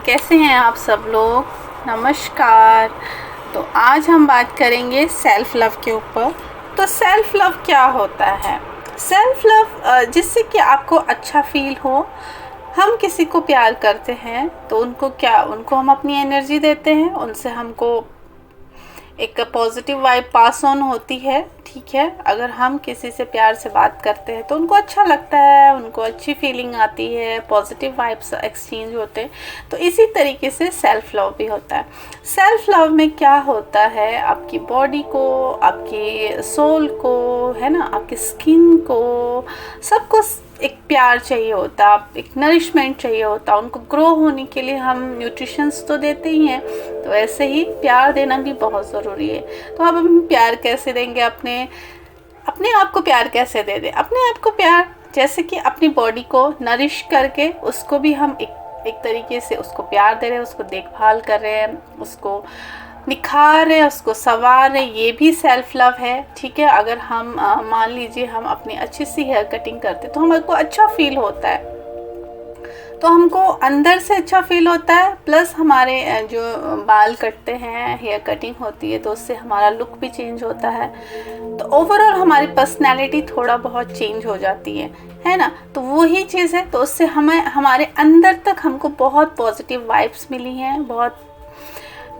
कैसे हैं आप सब लोग। नमस्कार। तो आज हम बात करेंगे सेल्फ लव के ऊपर। तो सेल्फ लव क्या होता है? सेल्फ लव जिससे कि आपको अच्छा फील हो। हम किसी को प्यार करते हैं तो उनको हम अपनी एनर्जी देते हैं, उनसे हमको एक पॉजिटिव वाइब पास ऑन होती है। ठीक है, अगर हम किसी से प्यार से बात करते हैं तो उनको अच्छा लगता है, उनको अच्छी फीलिंग आती है, पॉजिटिव वाइब्स एक्सचेंज होते हैं। तो इसी तरीके से सेल्फ लव भी होता है। सेल्फ लव में क्या होता है, आपकी बॉडी को, आपकी सोल को, है ना, आपकी स्किन को, सबको एक प्यार चाहिए होता, एक नरिशमेंट चाहिए होता। उनको ग्रो होने के लिए हम न्यूट्रिशंस तो देते ही हैं, तो ऐसे ही प्यार देना भी बहुत ज़रूरी है। तो अब हम प्यार कैसे देंगे? अपने आप को प्यार कैसे दे दें? अपने आप को प्यार जैसे कि अपनी बॉडी को नरिश करके उसको भी हम एक तरीके से उसको प्यार दे रहे हैं, उसको देखभाल कर रहे हैं, उसको निखार रहे हैं, उसको संवार रहे हैं, ये भी सेल्फ लव है। ठीक है, अगर हम मान लीजिए हम अपनी अच्छी सी हेयर कटिंग करते तो हमको अच्छा फील होता है, तो हमको अंदर से अच्छा फील होता है। प्लस हमारे जो बाल कटते हैं, हेयर कटिंग होती है, तो उससे हमारा लुक भी चेंज होता है। तो ओवरऑल हमारी पर्सनैलिटी थोड़ा बहुत चेंज हो जाती है ना। तो वही चीज़ है, तो उससे हमें हमारे अंदर तक हमको बहुत पॉजिटिव वाइब्स मिली हैं, बहुत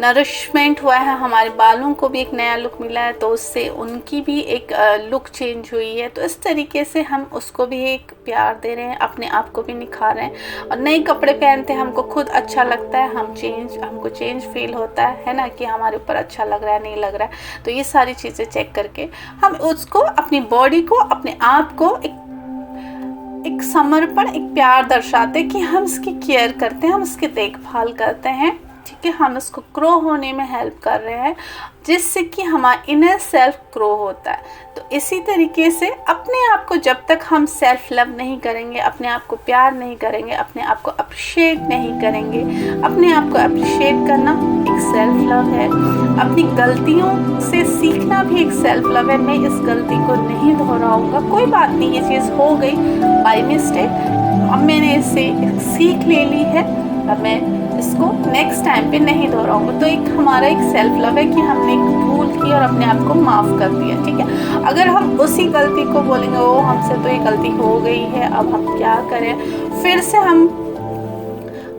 नरिशमेंट हुआ है, हमारे बालों को भी एक नया लुक मिला है, तो उससे उनकी भी एक लुक चेंज हुई है। तो इस तरीके से हम उसको भी एक प्यार दे रहे हैं, अपने आप को भी निखार रहे हैं। और नए कपड़े पहनते हैं, हमको खुद अच्छा लगता है, हमको चेंज फील होता है ना, कि हमारे ऊपर अच्छा लग रहा है, नहीं लग रहा है। तो ये सारी चीज़ें चेक करके हम उसको, अपनी बॉडी को, अपने आप को एक समर्पण, एक प्यार दर्शाते कि हम इसकी केयर करते हैं, हम इसकी देखभाल करते हैं। ठीक है, हम इसको ग्रो होने में हेल्प कर रहे हैं, जिससे कि हमारा इनर सेल्फ ग्रो होता है। तो इसी तरीके से अपने आप को जब तक हम सेल्फ लव नहीं करेंगे, अपने आप को प्यार नहीं करेंगे, अपने आप को अप्रिशिएट नहीं करेंगे, अपने आप को अप्रिशिएट करना एक सेल्फ लव है। अपनी गलतियों से सीखना भी एक सेल्फ लव है। मैं इस गलती को नहीं दोहराऊंगा, कोई बात नहीं, ये चीज़ हो गई बाय मिस्टेक, अब मैंने इससे सीख ले ली है, अब मैं इसको नेक्स्ट टाइम पे नहीं दोहराऊंगा। तो एक हमारा एक सेल्फ लव है कि हमने एक भूल की और अपने आप को माफ़ कर दिया। ठीक है, अगर हम उसी गलती को बोलेंगे ओ हमसे तो ये गलती हो गई है, अब हम क्या करें, फिर से हम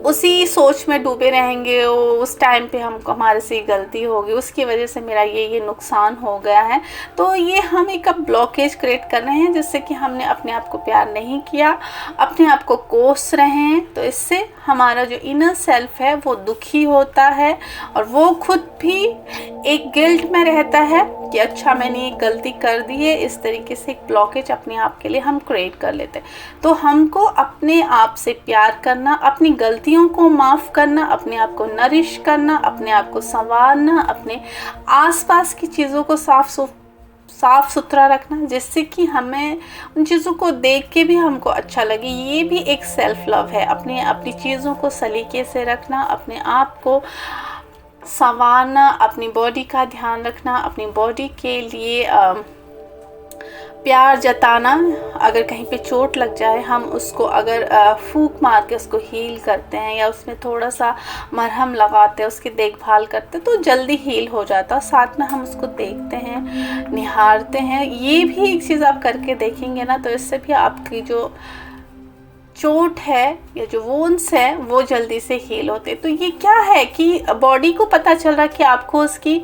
उसी सोच में डूबे रहेंगे, उस टाइम पे हमको हमारे से गलती होगी, उसकी वजह से मेरा ये नुकसान हो गया है। तो ये हम एक ब्लॉकेज क्रिएट कर रहे हैं, जिससे कि हमने अपने आप को प्यार नहीं किया, अपने आप को कोस रहे हैं। तो इससे हमारा जो इनर सेल्फ है वो दुखी होता है, और वो खुद भी एक गिल्ट में रहता है कि अच्छा मैंने ये गलती कर दी है। इस तरीके से एक ब्लॉकेज अपने आप के लिए हम क्रिएट कर लेते हैं। तो हमको अपने आप से प्यार करना, अपनी गलतियों को माफ़ करना, अपने आप को नरिश करना, अपने आप को संवारना, अपने आसपास की चीज़ों को साफ सुथरा रखना, जिससे कि हमें उन चीज़ों को देख के भी हमको अच्छा लगे। ये भी एक सेल्फ लव है। अपनी चीज़ों को सलीके से रखना, अपने आप को संवारना, अपनी बॉडी का ध्यान रखना, अपनी बॉडी के लिए प्यार जताना। अगर कहीं पे चोट लग जाए, हम उसको अगर फूंक मार के उसको हील करते हैं, या उसमें थोड़ा सा मरहम लगाते हैं, उसकी देखभाल करते हैं, तो जल्दी हील हो जाता है। साथ में हम उसको देखते हैं, निहारते हैं। ये भी एक चीज़ आप करके देखेंगे ना, तो इससे भी आपकी जो चोट है या जो वोन्स है वो जल्दी से हील होते। तो ये क्या है कि बॉडी को पता चल रहा है कि आपको उसकी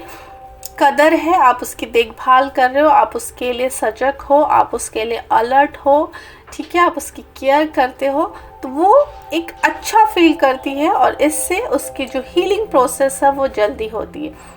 कदर है, आप उसकी देखभाल कर रहे हो, आप उसके लिए सजग हो, आप उसके लिए अलर्ट हो। ठीक है, आप उसकी केयर करते हो, तो वो एक अच्छा फील करती है, और इससे उसकी जो हीलिंग प्रोसेस है वो जल्दी होती है।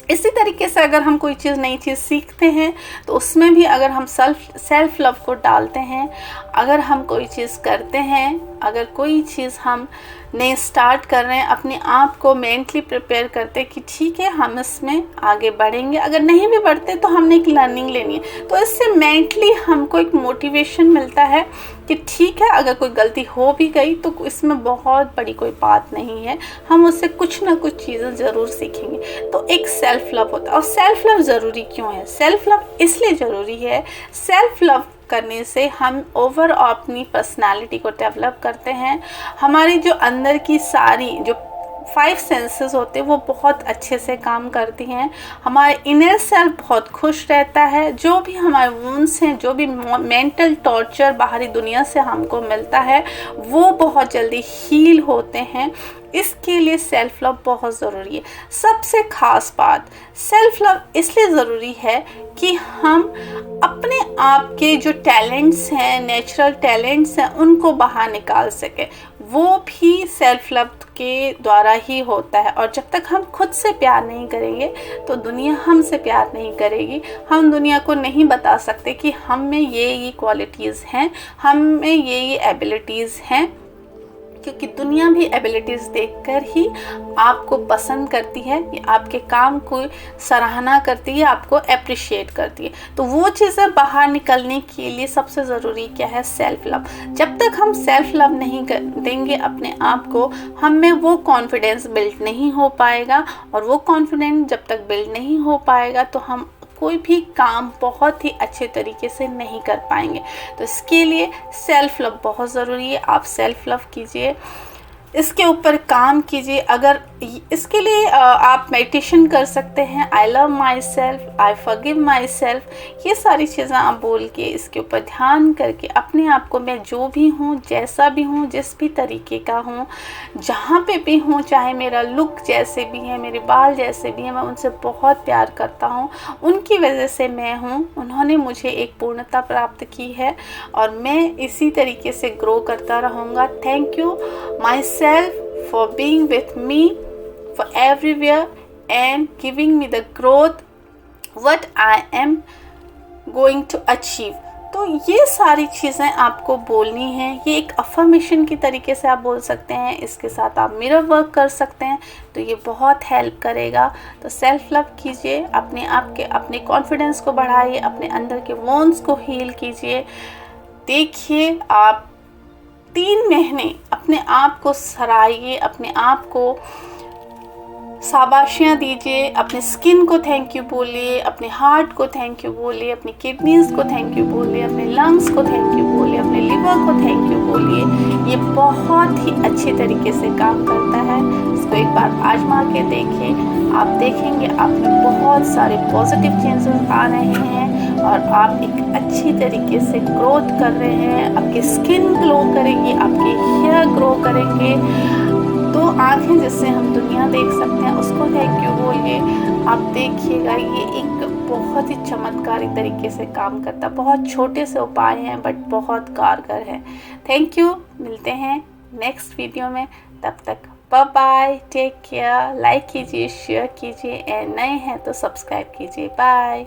इसी तरीके से अगर हम कोई चीज़, नई चीज़ सीखते हैं, तो उसमें भी अगर हम सेल्फ लव को डालते हैं, अगर हम कोई चीज़ करते हैं, अगर कोई चीज़ हम नए स्टार्ट कर रहे हैं, अपने आप को मेंटली प्रिपेयर करते हैं कि ठीक है हम इसमें आगे बढ़ेंगे। अगर नहीं भी बढ़ते तो हमने एक लर्निंग लेनी है, तो इससे मेंटली हमको एक मोटिवेशन मिलता है कि ठीक है अगर कोई गलती हो भी गई तो इसमें बहुत बड़ी कोई बात नहीं है, हम उससे कुछ ना कुछ चीज़ें ज़रूर सीखेंगे। तो एक सेल्फ लव होता है। और सेल्फ लव ज़रूरी क्यों है? सेल्फ लव इसलिए ज़रूरी है, सेल्फ लव करने से हम ओवर अपनी पर्सनालिटी को डेवलप करते हैं। हमारी जो अंदर की सारी जो 5 सेंसेस होते हैं वो बहुत अच्छे से काम करती हैं। हमारे इनर सेल्फ बहुत खुश रहता है। जो भी हमारे वुंड्स हैं, जो भी मेंटल टॉर्चर बाहरी दुनिया से हमको मिलता है, वो बहुत जल्दी हील होते हैं। इसके लिए सेल्फ लव बहुत ज़रूरी है। सबसे ख़ास बात, सेल्फ लव इसलिए ज़रूरी है कि हम अपने आप के जो टैलेंट्स हैं, नेचुरल टैलेंट्स हैं, उनको बाहर निकाल सकें। वो भी सेल्फ लव के द्वारा ही होता है। और जब तक हम खुद से प्यार नहीं करेंगे तो दुनिया हमसे प्यार नहीं करेगी। हम दुनिया को नहीं बता सकते कि हम में ये क्वालिटीज़ हैं, हम में ये एबिलिटीज़ हैं, क्योंकि दुनिया भी एबिलिटीज़ देखकर ही आपको पसंद करती है, कि आपके काम को सराहना करती है, आपको अप्रिशिएट करती है। तो वो चीज़ें बाहर निकलने के लिए सबसे ज़रूरी क्या है? Self love. जब तक हम सेल्फ लव नहीं देंगे अपने आप को, हम में वो कॉन्फिडेंस बिल्ड नहीं हो पाएगा। और वो कॉन्फिडेंस जब तक बिल्ड नहीं हो पाएगा तो हम कोई भी काम बहुत ही अच्छे तरीके से नहीं कर पाएंगे। तो इसके लिए सेल्फ लव बहुत ज़रूरी है। आप सेल्फ लव कीजिए, इसके ऊपर काम कीजिए। अगर इसके लिए आप मेडिटेशन कर सकते हैं। I love my self, I forgive my self, ये सारी चीज़ें आप बोल के इसके ऊपर ध्यान करके अपने आप को, मैं जो भी हूँ, जैसा भी हूँ, जिस भी तरीके का हूँ, जहाँ पे भी हूँ, चाहे मेरा लुक जैसे भी है, मेरे बाल जैसे भी हैं, मैं उनसे बहुत प्यार करता हूँ। उनकी वजह से मैं हूँ, उन्होंने मुझे एक पूर्णता प्राप्त की है और मैं इसी तरीके से ग्रो करता रहूँगा। Thank you my self for being with me for everywhere and giving me the growth what I am going to achieve। तो ये सारी चीज़ें आपको बोलनी है। ये एक अफर्मेशन की तरीके से आप बोल सकते हैं। इसके साथ आप मिरर वर्क कर सकते हैं, तो ये बहुत हेल्प करेगा। तो सेल्फ लव कीजिए, अपने आप के अपने कॉन्फिडेंस को बढ़ाइए, अपने अंदर के वोन्स को हील कीजिए। देखिए, आप 3 महीने अपने आप को सराहिए, अपने आप को शाबाशियाँ दीजिए, अपने स्किन को थैंक यू बोलिए, अपने हार्ट को थैंक यू बोलिए, अपनी किडनीज़ को थैंक यू बोलिए, अपने लंग्स को थैंक यू बोलिए, अपने लिवर को थैंक यू बोलिए। ये बहुत ही अच्छे तरीके से काम करता है। इसको एक बार आजमा के देखिए, आप देखेंगे आप में बहुत सारे पॉजिटिव चेंजेस आ रहे हैं और आप एक अच्छी तरीके से ग्रोथ कर रहे हैं। आपकी स्किन ग्लो करेगी, आपके हेयर ग्रो करेंगे। 2 आँखें जिससे हम दुनिया देख सकते हैं, उसको थैंक यू बोलिए। आप देखिएगा, ये एक बहुत ही चमत्कारी तरीके से काम करता है। बहुत छोटे से उपाय हैं बट बहुत कारगर है। थैंक यू, मिलते हैं नेक्स्ट वीडियो में। तब तक bye bye, take care. Like कीजिए, शेयर कीजिए एंड नए हैं तो सब्सक्राइब कीजिए। बाय।